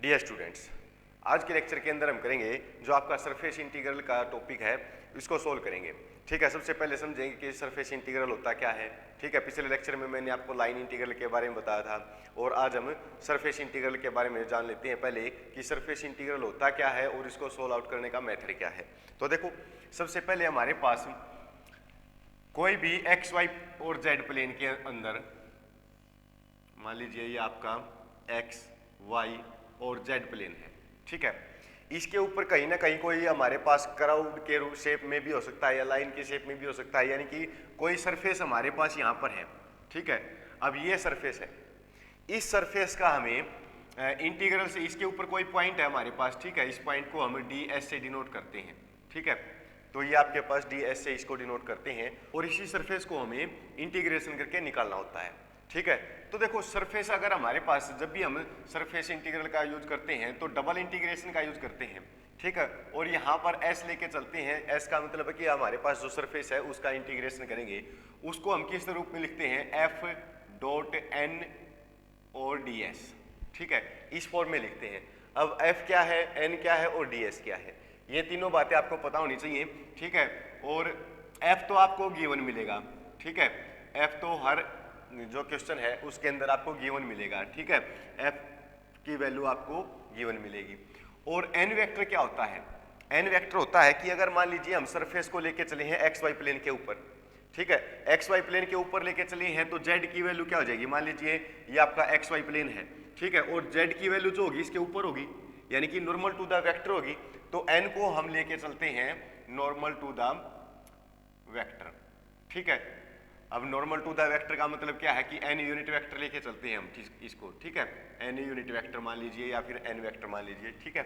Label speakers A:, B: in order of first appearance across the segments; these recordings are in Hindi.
A: डियर स्टूडेंट्स, आज के लेक्चर के अंदर हम करेंगे जो आपका सरफेस इंटीग्रल का टॉपिक है, इसको सोल्व करेंगे। ठीक है, सबसे पहले समझेंगे कि सरफेस इंटीग्रल होता क्या है। ठीक है, पिछले लेक्चर में मैंने आपको लाइन इंटीग्रल के बारे में बताया था और आज हम सरफेस इंटीग्रल के बारे में जान लेते हैं पहले कि सरफेस इंटीग्रल होता क्या है और इसको सोल्व आउट करने का मेथड क्या है। तो देखो, सबसे पहले हमारे पास कोई भी एक्स वाई और जेड प्लेन के अंदर मान लीजिए ये आपका एक्स वाई और जेड प्लेन है। ठीक है, इसके ऊपर कहीं ना कहीं कोई हमारे पास क्राउड के शेप में भी हो सकता है या लाइन के शेप में भी हो सकता है, यानी कि कोई सरफेस हमारे पास यहाँ पर है। ठीक है, अब ये सरफेस है, इस सरफेस का हमें इंटीग्रल से इसके ऊपर कोई पॉइंट है हमारे पास। ठीक है, इस पॉइंट को हम डी एस से डिनोट करते हैं। ठीक है, तो ये आपके पास डी एस से इसको डिनोट करते हैं और इसी सरफेस को हमें इंटीग्रेशन करके निकालना होता है। ठीक है, तो देखो सरफेस अगर हमारे पास, जब भी हम सरफेस इंटीग्रल का यूज करते हैं तो डबल इंटीग्रेशन का यूज करते हैं। ठीक है, और यहाँ पर एस लेके चलते हैं। एस का मतलब है कि हमारे पास जो सरफेस है उसका इंटीग्रेशन करेंगे। उसको हम किस रूप में लिखते हैं, एफ डॉट एन और डी एस। ठीक है, इस फॉर्म में लिखते हैं। अब एफ क्या है, एन क्या है और डी एस क्या है, ये तीनों बातें आपको पता होनी चाहिए। ठीक है, और एफ तो आपको गिवन मिलेगा। ठीक है, एफ तो हर जो क्वेश्चन है उसके अंदर आपको गिवन मिलेगा। ठीक है, एफ की वैल्यू आपको गिवन मिलेगी। और एन वेक्टर क्या होता है, एन वेक्टर होता है कि अगर मान लीजिए हम सरफेस को लेके चले हैं एक्स वाई प्लेन के ऊपर। ठीक है, एक्स वाई प्लेन के ऊपर लेके चले हैं तो जेड की वैल्यू क्या हो जाएगी, मान लीजिए ये आपका एक्स वाई प्लेन है। ठीक है, और जेड की वैल्यू जो होगी इसके ऊपर होगी, यानी कि नॉर्मल टू द वेक्टर होगी। तो एन को हम लेके चलते हैं नॉर्मल टू द वेक्टर। ठीक है, अब नॉर्मल टू द वेक्टर का मतलब क्या है कि एन यूनिट वेक्टर लेके चलते हैं हम इसको। ठीक है, एन यूनिट वेक्टर मान लीजिए या फिर एन वेक्टर मान लीजिए। ठीक है,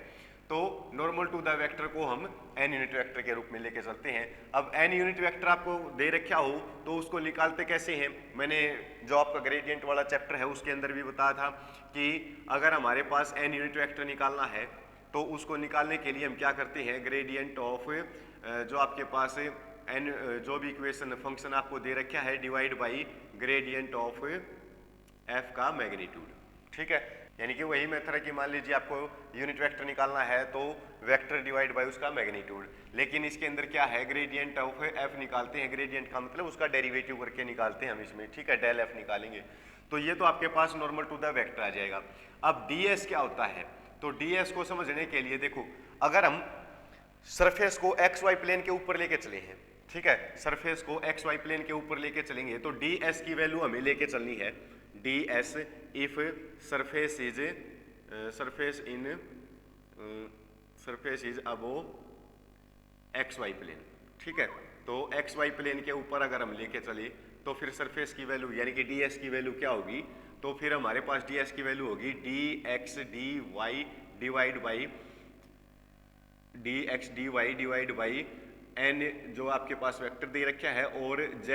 A: तो नॉर्मल टू द वेक्टर को हम एन यूनिट वेक्टर के रूप में लेके चलते हैं। अब एन यूनिट वेक्टर आपको दे रखा हो तो उसको निकालते कैसे हैं, मैंने जो आपका ग्रेडियंट वाला चैप्टर है उसके अंदर भी बताया था कि अगर हमारे पास एन यूनिट वेक्टर निकालना है तो उसको निकालने के लिए हम क्या करते हैं, ग्रेडियंट ऑफ जो आपके पास एन जो भी इक्वेशन फंक्शन आपको दे रखा है divide by gradient of F का मैग्नीट्यूड। ठीक है, यानी कि वही मेथड है कि मान लीजिए आपको यूनिट वेक्टर निकालना है तो वेक्टर डिवाइड बाय उसका मैग्नीट्यूड, लेकिन इसके अंदर क्या है, ग्रेडियंट ऑफ एफ निकालते हैं। ग्रेडियंट का मतलब उसका डेरिवेटिव करके निकालते हैं हम इसमें। ठीक है, डेल एफ निकालेंगे तो ये तो आपके पास नॉर्मल टू द वेक्टर आ जाएगा। अब ds क्या होता है, तो ds को समझने के लिए देखो, अगर हम सरफेस को एक्स वाई प्लेन के ऊपर लेके चले हैं। ठीक है, सरफेस को एक्स वाई प्लेन के ऊपर लेके चलेंगे तो ds की वैल्यू हमें लेके चलनी है, ds if surface is surface is above X Y plane. ठीक है, तो एक्स वाई प्लेन के ऊपर अगर हम लेके चले तो फिर सरफेस की वैल्यू यानी कि ds की वैल्यू क्या होगी, तो फिर हमारे पास ds की वैल्यू होगी D X D Y divide by D X D Y divide by N जो आपके पास वेक्टर दे रखा है, और z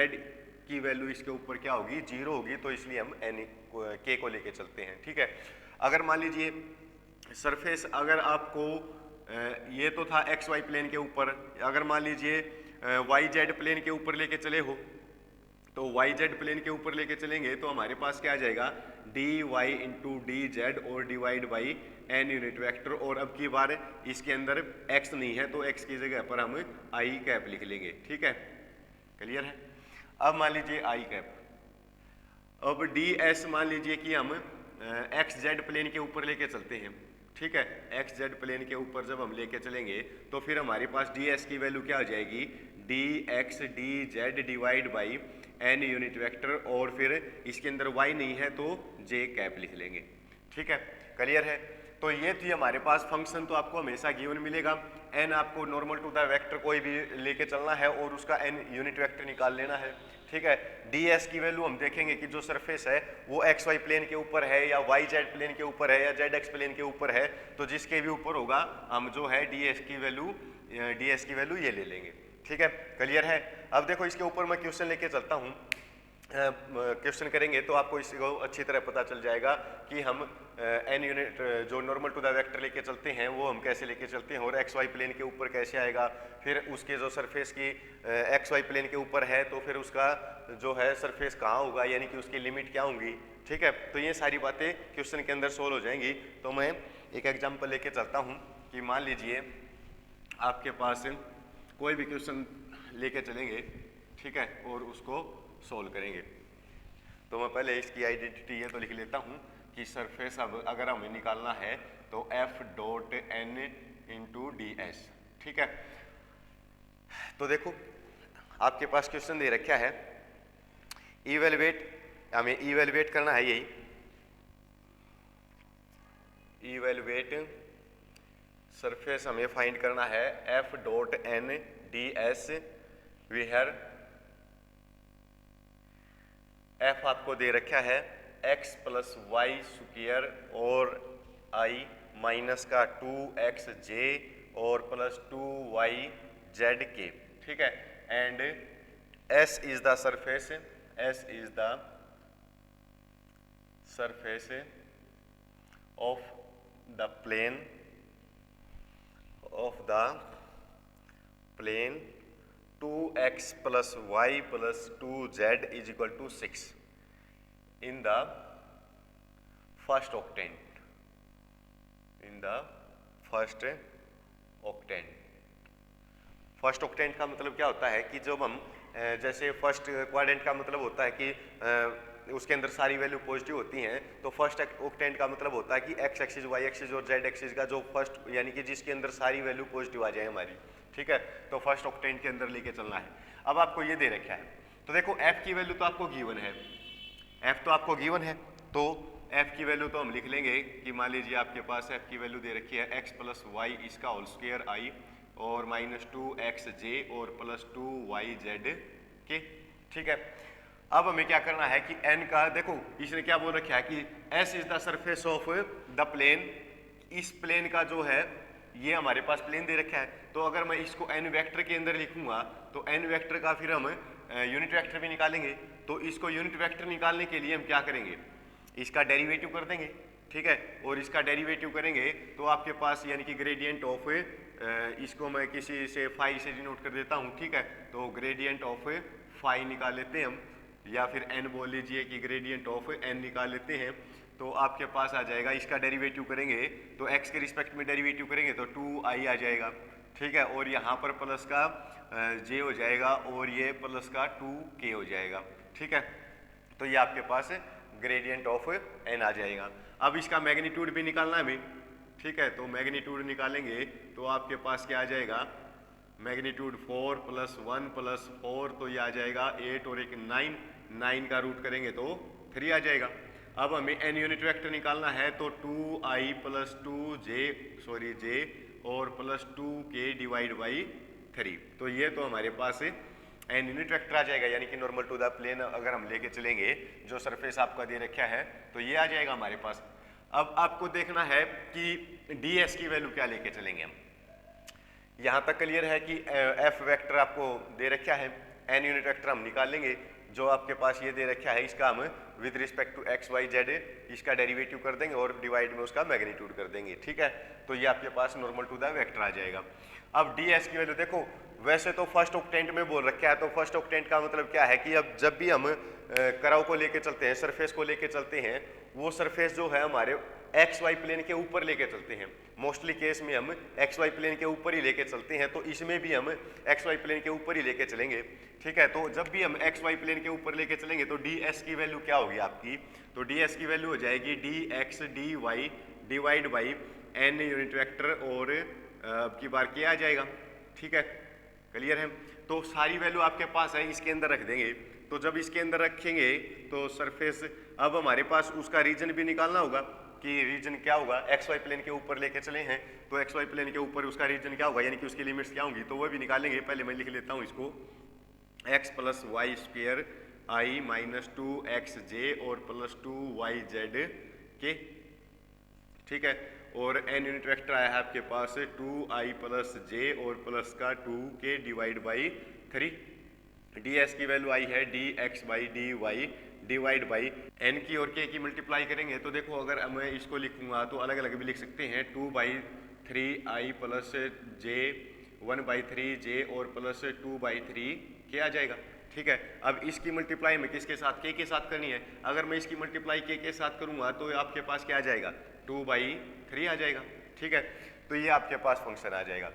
A: की वैल्यू इसके ऊपर क्या होगी, 0 होगी, तो इसलिए हम एन के को लेके चलते हैं। ठीक है, अगर मान लीजिए सरफेस अगर आपको ये तो था एक्स वाई प्लेन के ऊपर, अगर मान लीजिए वाई जेड प्लेन के ऊपर लेके चले हो तो वाई जेड प्लेन के ऊपर लेके चलेंगे तो हमारे पास क्या आ जाएगा, d y into d z और divide by N unit vector. और अब की बार इसके अंदर x नहीं है तो x की जगह पर हम आई कैप लिख लेंगे। ठीक है, क्लियर है। अब मान लीजिए आई कैप, अब डी एस मान लीजिए कि हम एक्स जेड प्लेन के ऊपर लेके चलते हैं। ठीक है, एक्स जेड प्लेन के ऊपर जब हम लेके चलेंगे तो फिर हमारे पास डी एस की वैल्यू क्या हो जाएगी, D X D Z divide by N unit vector, और फिर इसके अंदर y नहीं है तो j कैप लिख लेंगे। ठीक है, क्लियर है। तो ये थी हमारे पास फंक्शन, तो आपको हमेशा गिवन मिलेगा। n आपको नॉर्मल टू द वेक्टर कोई भी लेके चलना है और उसका n यूनिट वेक्टर निकाल लेना है। ठीक है, ds की वैल्यू हम देखेंगे कि जो सरफेस है वो एक्स वाई प्लेन के ऊपर है या वाई जेड प्लेन के ऊपर है या जेड एक्स प्लेन के ऊपर है, तो जिसके भी ऊपर होगा हम जो है ds की वैल्यू ये ले लेंगे। ठीक है, क्लियर है। अब देखो इसके ऊपर मैं क्वेश्चन लेके चलता हूँ, क्वेश्चन करेंगे तो आपको इसको अच्छी तरह पता चल जाएगा कि हम एन यूनिट जो नॉर्मल टू द वेक्टर लेके चलते हैं वो हम कैसे लेके चलते हैं और एक्स वाई प्लेन के ऊपर कैसे आएगा, फिर उसके जो सरफेस की एक्स वाई प्लेन के ऊपर है तो फिर उसका जो है सरफेस कहाँ होगा, यानी कि उसकी लिमिट क्या होंगी। ठीक है, तो ये सारी बातें क्वेश्चन के अंदर सोल्व हो जाएंगी। तो मैं एक एग्जाम्पल लेके चलता हूँ कि मान लीजिए आपके पास कोई भी क्वेश्चन लेके चलेंगे, ठीक है, और उसको सोल्व करेंगे। तो मैं पहले इसकी आइडेंटिटी है तो लिख लेता हूँ कि सरफेस अब अगर हमें निकालना है तो F dot N into D S. ठीक है, तो देखो आपके पास क्वेश्चन दे रखा है इवेलुएट, हमें इवेलुएट करना है, यही इवेलुएट सरफेस हमें फाइंड करना है F dot N D S where F आपको दे रखा है x प्लस वाई स्क्वायर और i माइनस का 2xj और प्लस 2yzk। ठीक है, and s is the surface, s is the surface of the plane of the plane 2x plus y plus 2z is equal to 6 in the first octant, in the first octant। First octant का मतलब क्या होता है कि जब हम जैसे फर्स्ट क्वाड्रेंट का मतलब होता है कि उसके अंदर सारी वैल्यू पॉजिटिव होती हैं, तो फर्स्ट ऑक्टेंट का मतलब होता है कि एक्स एक्सिस वाई एक्सिस और जेड एक्सिस का जो फर्स्ट यानी कि जिसके अंदर सारी वैल्यू पॉजिटिव आ जाए हमारी। ठीक है, तो फर्स्ट ऑक्टेंट के अंदर लेके चलना है। अब आपको ये दे रखा है, तो देखो एफ की वैल्यू तो आपको गिवन है, एफ तो आपको गिवन है, तो एफ की वैल्यू तो हम लिख लेंगे कि मान लीजिए आपके पास एफ की वैल्यू दे रखी है एक्स प्लस वाई इसका होल स्क्वायर आई और माइनस 2xj और प्लस 2yz के। ठीक है, अब हमें क्या करना है कि n का देखो इसने क्या बोल रखा है कि s is the surface of the plane, इस प्लेन का जो है ये हमारे पास प्लेन दे रखा है, तो अगर मैं इसको n वेक्टर के अंदर लिखूंगा तो n वेक्टर का फिर हम यूनिट वेक्टर भी निकालेंगे। तो इसको यूनिट वेक्टर निकालने के लिए हम क्या करेंगे, इसका डेरिवेटिव कर देंगे। ठीक है, और इसका डेरिवेटिव करेंगे तो आपके पास यानी कि ग्रेडियंट ऑफ इसको मैं किसी से फाई से डिनोट कर देता हूँ। ठीक है, तो ग्रेडियंट ऑफ फाई निकाल लेते हैं हम, या फिर n बोल लीजिए कि ग्रेडियंट ऑफ n निकाल लेते हैं, तो आपके पास आ जाएगा इसका डेरिवेटिव करेंगे तो x के रिस्पेक्ट में डेरिवेटिव करेंगे तो 2i आ जाएगा। ठीक है, और यहाँ पर प्लस का j हो जाएगा और ये प्लस का 2k हो जाएगा। ठीक है, तो ये आपके पास ग्रेडियंट ऑफ n आ जाएगा। अब इसका मैग्नीट्यूड भी निकालना है हमें। ठीक है, तो मैग्नीट्यूड निकालेंगे तो आपके पास क्या आ जाएगा, मैग्नीट्यूड 4 प्लस 1 प्लस 4, तो ये आ जाएगा 8 और एक 9, 9 का रूट करेंगे तो 3 आ जाएगा। अब हमें n यूनिट वेक्टर निकालना है तो 2i प्लस 2j और प्लस 2k डिवाइड बाई 3, तो ये तो हमारे पास n यूनिट वेक्टर आ जाएगा, यानी कि नॉर्मल टू द प्लेन अगर हम लेके चलेंगे जो सरफेस आपका दे रखा है तो ये आ जाएगा हमारे पास। अब आपको देखना है कि ds की वैल्यू क्या लेके चलेंगे हम। यहाँ तक क्लियर है कि f वेक्टर आपको दे रखा है, n यूनिट वेक्टर हम निकाल लेंगे, जो आपके पास ये दे रखा है इसका हम with respect to X Y Z इसका डेरिवेटिव कर देंगे और डिवाइड में उसका मैग्नीट्यूड कर देंगे। ठीक है, तो ये आपके पास नॉर्मल टू द वेक्टर आ जाएगा। अब ds की वैल्यू देखो, वैसे तो फर्स्ट ऑक्टेंट में बोल रखा है, तो फर्स्ट ऑक्टेंट का मतलब क्या है कि अब जब भी हम कर्व को लेके चलते हैं, सरफेस को लेके चलते हैं, वो सरफेस जो है हमारे एक्स वाई प्लेन के ऊपर लेके चलते हैं। मोस्टली केस में हम एक्स वाई प्लेन के ऊपर ही लेके चलते हैं, तो इसमें भी हम एक्स वाई प्लेन के ऊपर ही लेके चलेंगे। ठीक है, तो जब भी हम एक्स वाई प्लेन के ऊपर लेके चलेंगे तो डी एस की वैल्यू क्या होगी आपकी, तो डी एस की वैल्यू हो जाएगी D X D Y divide by N unit vector और अब की बार क्या आ जाएगा। ठीक है, क्लियर है, तो सारी वैल्यू आपके पास है, इसके अंदर रख देंगे। तो जब इसके अंदर रखेंगे तो सरफेस, अब हमारे पास उसका रीजन भी निकालना होगा कि रीजन क्या होगा, एक्स वाई प्लेन के ऊपर लेके चले हैं तो एक्स वाई प्लेन के ऊपर उसका रीजन क्या होगा, यानी कि उसकी लिमिट्स क्या होंगी, तो वो भी निकालेंगे। पहले मैं लिख लेता हूँ इसको, एक्स प्लस वाई स्क्वायर आई माइनस 2xj और प्लस 2yz के। ठीक है, और n यूनिट वेक्टर आया है आपके पास 2i प्लस j और प्लस का 2k डिवाइड बाई 3। ds की वैल्यू आई है dx by dy divide by N की और के की मल्टीप्लाई करेंगे तो देखो अगर मैं इसको लिखूंगा तो अलग अलग भी लिख सकते हैं, 2/3i प्लस जे 1/3 और प्लस 2/3 के आ जाएगा। ठीक है, अब इसकी मल्टीप्लाई में किसके साथ, के साथ करनी है। अगर मैं इसकी मल्टीप्लाई के साथ करूंगा तो आपके पास क्या आ जाएगा, 2/3 आ जाएगा। ठीक है, तो ये आपके पास फंक्शन आ जाएगा।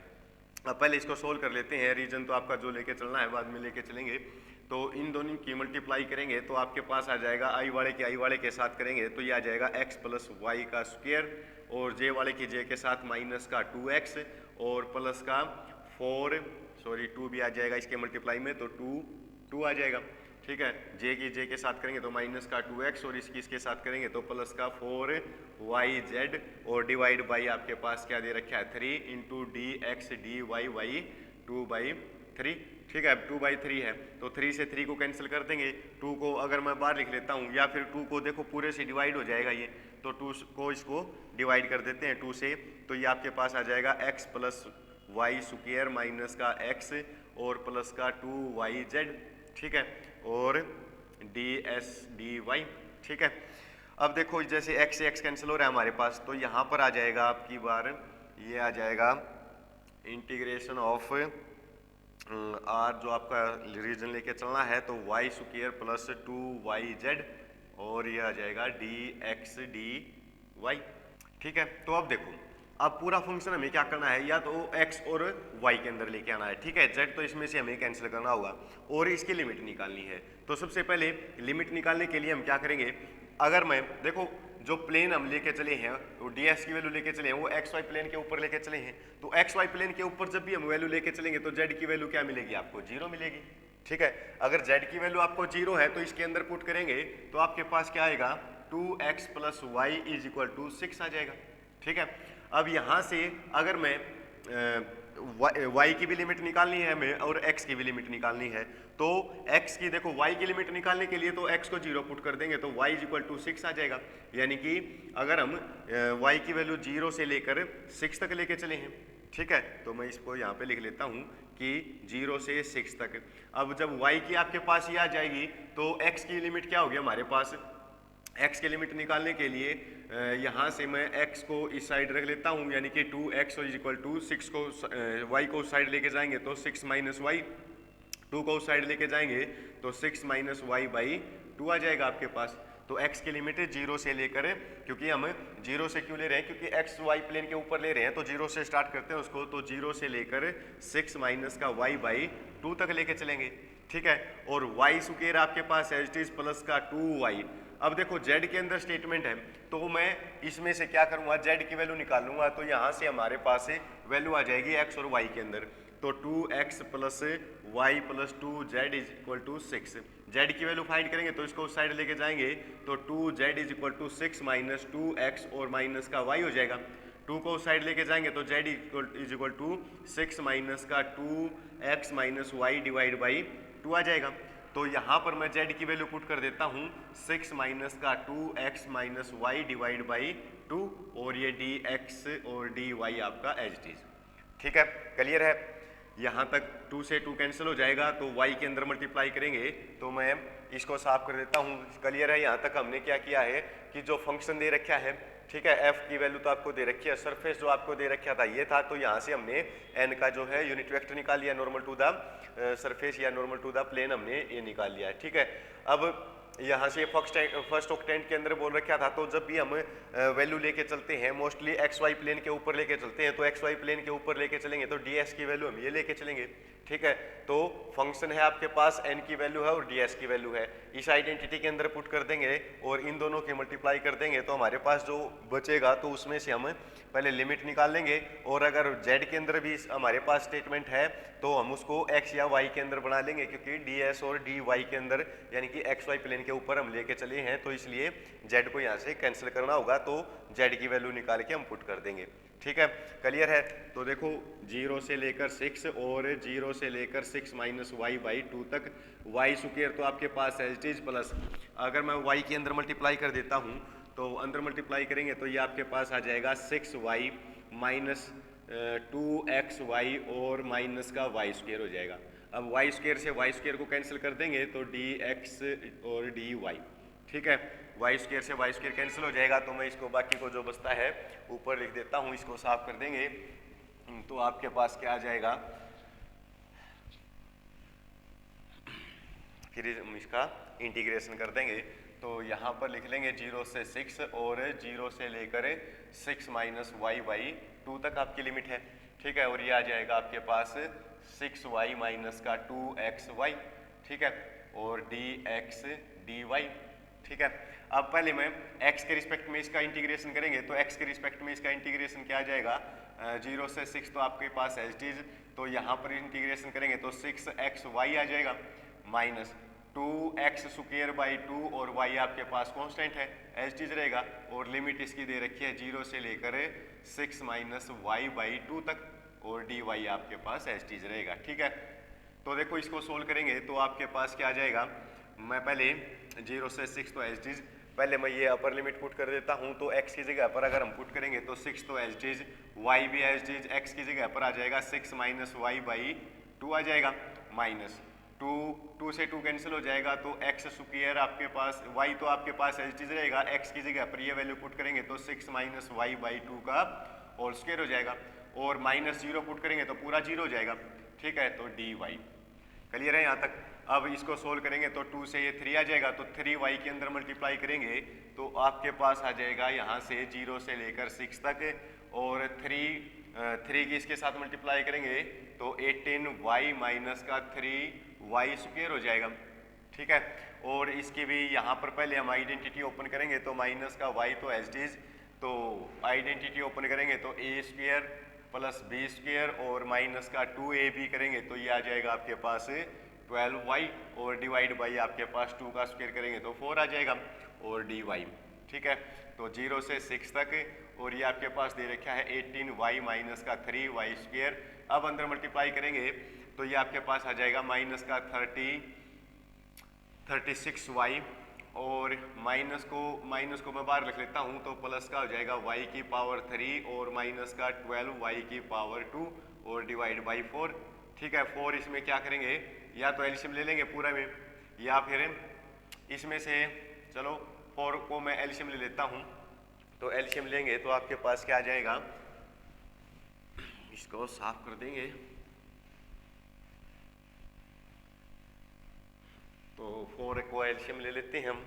A: अब पहले इसको सोल्व कर लेते हैं। रीजन तो आपका जो लेके चलना है बाद में लेके चलेंगे। तो इन दोनों की मल्टीप्लाई करेंगे तो आपके पास आ जाएगा आई वाले के साथ करेंगे तो ये आ जाएगा x प्लस वाई का स्क्वायर और जे वाले की जे के साथ माइनस का 2x और प्लस का 2 भी आ जाएगा इसके मल्टीप्लाई में तो 2 आ जाएगा। ठीक है, जे की जे के साथ करेंगे तो माइनस का 2x और इसके साथ करेंगे तो प्लस का 4yz और डिवाइड बाई आपके पास क्या दे रखा है 3 इंटू dx dy बाई 2/3। ठीक है, अब 2/3 है तो 3 से 3 को कैंसिल कर देंगे। 2 को अगर मैं बाहर लिख लेता हूँ या फिर 2 को देखो पूरे से डिवाइड हो जाएगा ये, तो 2 को इसको डिवाइड कर देते हैं 2 से, तो ये आपके पास आ जाएगा x plus Y square minus का x और प्लस का 2yz। ठीक है, और ds dy। ठीक है, अब देखो जैसे x से x कैंसिल हो रहा है हमारे पास तो यहाँ पर आ जाएगा आपकी बार ये आ जाएगा इंटीग्रेशन ऑफ आर जो आपका रीजन लेके चलना है तो y स्क्वायर प्लस 2yz और ये आ जाएगा dx dy। ठीक है, तो अब देखो अब पूरा फंक्शन हमें क्या करना है, या तो x और y के अंदर लेके आना है। ठीक है, z तो इसमें से हमें कैंसिल करना होगा और इसकी लिमिट निकालनी है। तो सबसे पहले लिमिट निकालने के लिए हम क्या करेंगे, अगर मैं देखो जो प्लेन हम लेके चले हैं वो ds की वैल्यू लेके चले हैं वो xy प्लेन के ऊपर लेके चले हैं, तो xy प्लेन के ऊपर जब भी हम वैल्यू लेके चलेंगे तो z की वैल्यू क्या मिलेगी, आपको 0 मिलेगी। ठीक है, अगर z की वैल्यू आपको 0 है तो इसके अंदर पुट करेंगे तो आपके पास क्या आएगा 2x plus Y is equal to 6 आ जाएगा। ठीक है, अब यहाँ से अगर मैं y की भी लिमिट निकालनी है हमें और x की भी लिमिट निकालनी है, तो x की देखो y की लिमिट निकालने के लिए तो x को 0 पुट कर देंगे तो y इज इक्वल टू 6 आ जाएगा। यानी कि अगर हम y की वैल्यू 0 से लेकर 6 तक लेके चले हैं, ठीक है, तो मैं इसको यहाँ पे लिख लेता हूँ कि 0 से 6 तक। अब जब y की आपके पास ये आ जाएगी तो x की लिमिट क्या होगी हमारे पास, x की लिमिट निकालने के लिए यहाँ से मैं x को इस साइड रख लेता हूँ, यानी कि 2x इज इक्वल टू 6 को y को उस साइड लेके जाएंगे तो 6 माइनस वाई, 2 को उस साइड लेके जाएंगे तो 6 माइनस वाई बाई 2 आ जाएगा आपके पास। तो x की लिमिट 0 से लेकर, क्योंकि हम 0 से क्यों ले रहे हैं, क्योंकि x y प्लेन के ऊपर ले रहे हैं तो 0 से स्टार्ट करते हैं उसको, तो 0 से लेकर 6 माइनस का y बाई 2 तक लेके चलेंगे। ठीक है, और y स्क्वायर आपके पास है इट इज प्लस का 2y। अब देखो z के अंदर स्टेटमेंट है तो मैं इसमें से क्या करूंगा, z की वैल्यू निकाल लूंगा, तो यहाँ से हमारे पास वैल्यू आ जाएगी x और y के अंदर, तो 2x plus Y plus 2z is equal to 6। z की वैल्यू फाइंड करेंगे तो इसको उस साइड लेके जाएंगे तो 2z is equal to 6 minus 2x और माइनस का y हो जाएगा। 2 को उस साइड लेके जाएंगे तो z is equal to 6 minus का 2x minus Y divide by 2 आ जाएगा। तो यहाँ पर मैं z की वैल्यू पुट कर देता हूँ 6 माइनस का 2x minus Y divide by 2 और ये dx और dy आपका एज इट इज। ठीक है, क्लियर है, यहाँ तक 2 से 2 कैंसिल हो जाएगा तो y के अंदर मल्टीप्लाई करेंगे तो मैं इसको साफ कर देता हूँ। क्लियर है, यहाँ तक हमने क्या किया है कि जो फंक्शन दे रखा है, ठीक है, f की वैल्यू तो आपको दे रखी है, सरफेस जो आपको दे रखा था ये था, तो यहाँ से हमने n का जो है यूनिट वेक्टर निकाल लिया, नॉर्मल टू द सरफेस या नॉर्मल टू द प्लेन हमने ये निकाल लिया है। ठीक है, अब यहाँ से फर्स्ट ऑक्टेंट के अंदर बोल रखा था, तो जब भी हम वैल्यू लेके चलते हैं मोस्टली एक्स वाई प्लेन के ऊपर लेके चलते हैं, तो एक्स वाई प्लेन के ऊपर लेके चलेंगे तो ds की वैल्यू हम ये लेके चलेंगे। ठीक है, तो फंक्शन है आपके पास n की वैल्यू है और ds की वैल्यू है, इस आइडेंटिटी के अंदर पुट कर देंगे और इन दोनों की मल्टीप्लाई कर देंगे तो हमारे पास जो बचेगा तो उसमें से हम पहले लिमिट निकाल लेंगे, और अगर z के अंदर भी हमारे पास स्टेटमेंट है तो हम उसको x या y के अंदर बना लेंगे, क्योंकि ds और dy के अंदर यानी कि एक्स वाई प्लेन के ऊपर हम लेके चले हैं तो इसलिए z को यहाँ से कैंसिल करना होगा, तो z की वैल्यू निकाल के हम पुट कर देंगे। ठीक है, क्लियर है, तो देखो 0 से लेकर 6 और 0 से लेकर 6 माइनस वाई बाई 2 तक, y स्क्वायर तो आपके पास है इट इज प्लस, अगर मैं y के अंदर मल्टीप्लाई कर देता हूँ तो अंदर मल्टीप्लाई करेंगे तो ये आपके पास आ जाएगा 6y माइनस 2xy और माइनस का y स्क्वायर हो जाएगा। अब y स्क्वायर से y स्क्वायर को कैंसिल कर देंगे तो dx और dy। ठीक है। वाई स्क्वायर से वाई स्क्वायर कैंसिल हो जाएगा, तो मैं इसको बाकी को जो बचता है ऊपर लिख देता हूँ, इसको साफ कर देंगे तो आपके पास क्या आ जाएगा, फिर हम इसका इंटीग्रेशन कर देंगे। तो यहाँ पर लिख लेंगे 0 से 6 और 0 से लेकर 6 माइनस वाई बाई 2 तक आपकी लिमिट है, ठीक है। और ये आ जाएगा आपके पास 6y माइनस का 2xy, ठीक है, और dx dy, ठीक है। अब पहले मैं x के रिस्पेक्ट में इसका इंटीग्रेशन करेंगे, तो x के रिस्पेक्ट में इसका इंटीग्रेशन क्या आ जाएगा, 0 से 6 तो आपके पास एज इट इज, तो यहाँ पर इंटीग्रेशन करेंगे तो 6xy आ जाएगा माइनस 2x स्क्वायर बाई 2 और y आपके पास कांस्टेंट है, एज इट इज रहेगा, और लिमिट इसकी दे रखी है 0 से लेकर 6 माइनस वाई बाई 2 तक, और dy आपके पास एज इट इज रहेगा, ठीक है। तो देखो इसको सोल्व करेंगे तो आपके पास क्या आ जाएगा, मैं पहले 0 से 6 तो एज इट इज, पहले मैं ये अपर लिमिट पुट कर देता हूँ, तो x की जगह पर अगर हम पुट करेंगे तो 6 तो एज इट इज, y भी एज इट इज, x की जगह पर आ जाएगा 6 माइनस वाई बाई 2 आ जाएगा, माइनस 2 से 2 कैंसिल हो जाएगा, तो x स्क्वायर आपके पास, y तो आपके पास एज इट इज रहेगा, x की जगह पर ये वैल्यू पुट करेंगे तो 6 माइनस वाई बाई 2 का होल स्क्वायर हो जाएगा, और माइनस 0 पुट करेंगे तो पूरा 0 हो जाएगा, ठीक है। तो dy क्लियर है यहाँ तक। अब इसको सोल्व करेंगे तो 2 से ये 3 आ जाएगा, तो 3y के अंदर मल्टीप्लाई करेंगे तो आपके पास आ जाएगा यहाँ से 0 से लेकर 6 तक, और 3 की इसके साथ मल्टीप्लाई करेंगे तो 18y माइनस का 3y स्क्वायर हो जाएगा, ठीक है। और इसकी भी यहाँ पर पहले हम आइडेंटिटी ओपन करेंगे, तो माइनस का y तो एज इट इज, तो आइडेंटिटी ओपन करेंगे तो a square plus B square और माइनस का 2ab करेंगे तो ये आ जाएगा आपके पास 12y, और डिवाइड बाई आपके पास 2 का स्क्वायर करेंगे तो 4 आ जाएगा, और dy, ठीक है। तो 0 से 6 तक, और ये आपके पास दे रखा है 18y माइनस का 3y स्क्वायर। अब अंदर मल्टीप्लाई करेंगे तो ये आपके पास आ जाएगा माइनस का 36y, और माइनस को मैं बाहर रख लेता हूँ, तो प्लस का हो जाएगा y की पावर 3 और माइनस का 12y की पावर 2 और डिवाइड बाई 4, ठीक है। 4 इसमें क्या करेंगे, या तो एलसीएम ले लेंगे पूरा में, या फिर इसमें से चलो 4 को मैं एलसीएम ले लेता हूँ, तो एलसीएम लेंगे तो आपके पास क्या आ जाएगा, इसको साफ कर देंगे, तो 4 को एलसीएम ले लेते हैं हम,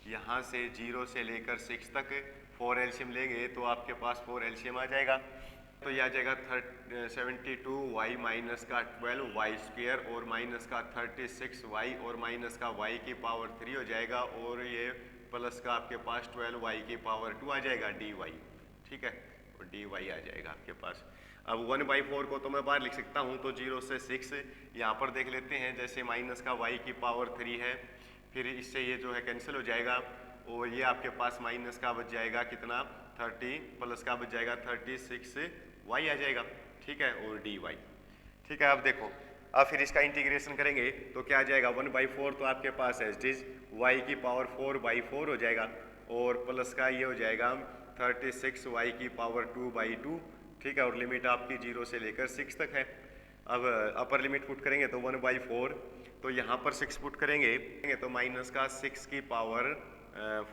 A: यहाँ से 0 से लेकर 6 तक 4 एलसीएम लेंगे तो आपके पास 4 एलसीएम आ जाएगा, तो यह आ जाएगा 72y माइनस का 12y स्क्वायर और माइनस का 36y और माइनस का y की पावर 3 हो जाएगा, और ये प्लस का आपके पास 12y की पावर 2 आ जाएगा dy, ठीक है, और dy आ जाएगा आपके पास। अब 1/4 को तो मैं बाहर लिख सकता हूँ, तो 0 से 6 यहाँ पर देख लेते हैं, जैसे माइनस का y की पावर 3 है, फिर इससे ये जो है कैंसिल हो जाएगा, और ये आपके पास माइनस का बच जाएगा कितना 30, प्लस का बच जाएगा 36y आ जाएगा, ठीक है, और dy, ठीक है। अब देखो, अब फिर इसका इंटीग्रेशन करेंगे तो क्या आ जाएगा, 1/4 तो आपके पास एज इट इज, y की पावर 4/4 हो जाएगा, और प्लस का ये हो जाएगा 36y की पावर 2/2, ठीक है, और लिमिट आपकी 0 से लेकर 6 तक है। अब अपर लिमिट पुट करेंगे तो 1/4, तो यहाँ पर 6 पुट करेंगे तो माइनस का 6 की पावर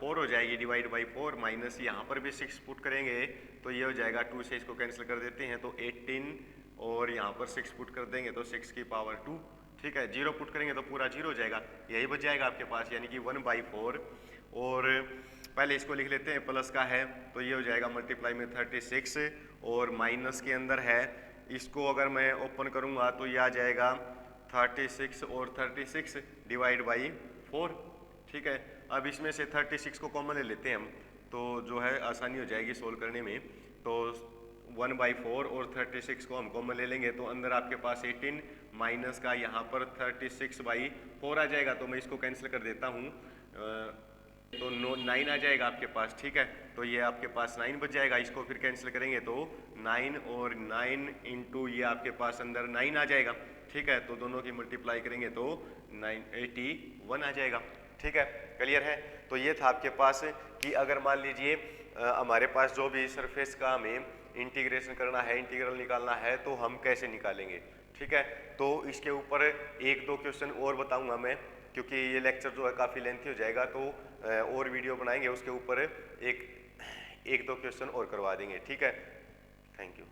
A: 4 हो जाएगी डिवाइड बाई 4, माइनस यहाँ पर भी 6 पुट करेंगे तो ये हो जाएगा, 2 से इसको कैंसिल कर देते हैं तो 18, और यहाँ पर 6 पुट कर देंगे तो 6 की पावर 2, ठीक है। 0 पुट करेंगे तो पूरा 0 हो जाएगा, यही बच जाएगा आपके पास, यानी कि 1/4, और पहले इसको लिख लेते हैं, प्लस का है तो ये हो जाएगा मल्टीप्लाई में 36, और माइनस के अंदर है, इसको अगर मैं ओपन करूँगा तो ये आ जाएगा 36 और 36 डिवाइड बाई 4, ठीक है। अब इसमें से 36 को कॉमन ले लेते हैं हम, तो जो है आसानी हो जाएगी सोल्व करने में, तो 1/4 और 36 को हम कॉमन ले लेंगे तो अंदर आपके पास 18 माइनस का यहाँ पर 36/4 आ जाएगा, तो मैं इसको कैंसिल कर देता हूँ, तो 9 आ जाएगा आपके पास, ठीक है। तो ये आपके पास 9 बच जाएगा, इसको फिर कैंसिल करेंगे तो 9 और 9 इंटू ये आपके पास अंदर 9 आ जाएगा, ठीक है। तो दोनों की मल्टीप्लाई करेंगे तो 81 आ जाएगा, ठीक है, क्लियर है। तो ये था आपके पास कि अगर मान लीजिए हमारे पास जो भी सरफेस का हमें इंटीग्रेशन करना है, इंटीग्रल निकालना है, तो हम कैसे निकालेंगे, ठीक है। तो इसके ऊपर 1-2 क्वेश्चन और बताऊंगा मैं, क्योंकि ये लेक्चर जो है काफ़ी लेंथी हो जाएगा, तो और वीडियो बनाएंगे उसके ऊपर, एक दो क्वेश्चन और करवा देंगे। ठीक है, थैंक यू।